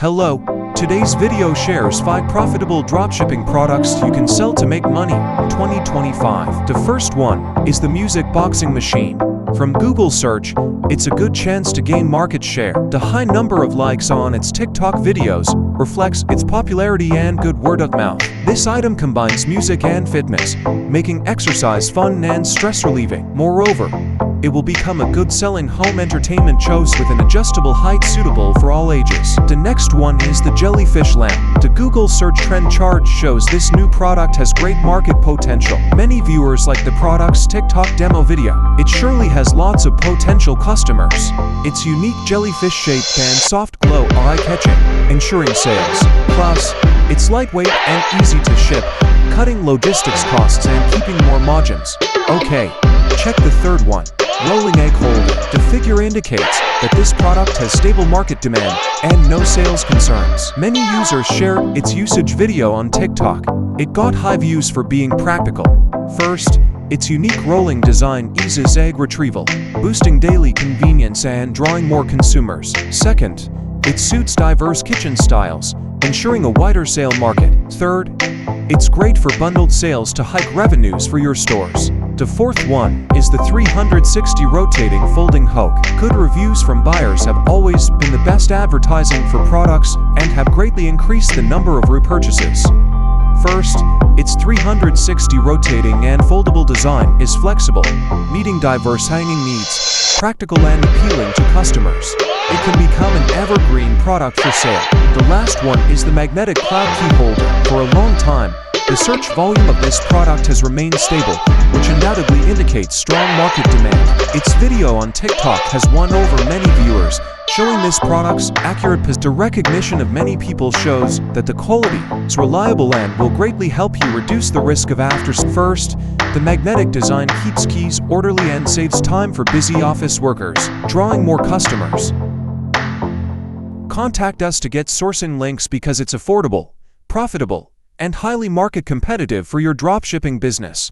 Hello, today's video shares 5 profitable dropshipping products you can sell to make money in 2025. The first one is the music boxing machine. From Google search, it's a good chance to gain market share. The high number of likes on its TikTok videos reflects its popularity and good word of mouth. This item combines music and fitness, making exercise fun and stress relieving. Moreover, it will become a good selling home entertainment choice with an adjustable height suitable for all ages. The next one is the Jellyfish Lamp. The Google search trend chart shows this new product has great market potential. Many viewers like the product's TikTok demo video. It surely has lots of potential customers. Its unique jellyfish shape and soft glow are eye-catching, ensuring sales. Plus, it's lightweight and easy to ship, cutting logistics costs and keeping more margins. Okay, check the third one. Rolling egg holder. The figure indicates that this product has stable market demand and no sales concerns. Many users shared its usage video on TikTok. It got high views for being practical. First, its unique rolling design eases egg retrieval, boosting daily convenience and drawing more consumers. Second, it suits diverse kitchen styles, ensuring a wider sale market. Third, it's great for bundled sales to hike revenues for your stores. The fourth one is the 360 rotating folding hook. Good reviews from buyers have always been the best advertising for products and have greatly increased the number of repurchases. First, its 360 rotating and foldable design is flexible, meeting diverse hanging needs, practical and appealing to customers. It can become an evergreen product for sale. The last one is the magnetic cloud key holder. For a long time, the search volume of this product has remained stable, which undoubtedly indicates strong market demand. Its video on TikTok has won over many viewers, showing this product's accurate position. The recognition of many people shows that the quality is reliable and will greatly help you reduce the risk of after-sales. First, the magnetic design keeps keys orderly and saves time for busy office workers, drawing more customers. Contact us to get sourcing links because it's affordable, profitable, and highly market competitive for your dropshipping business.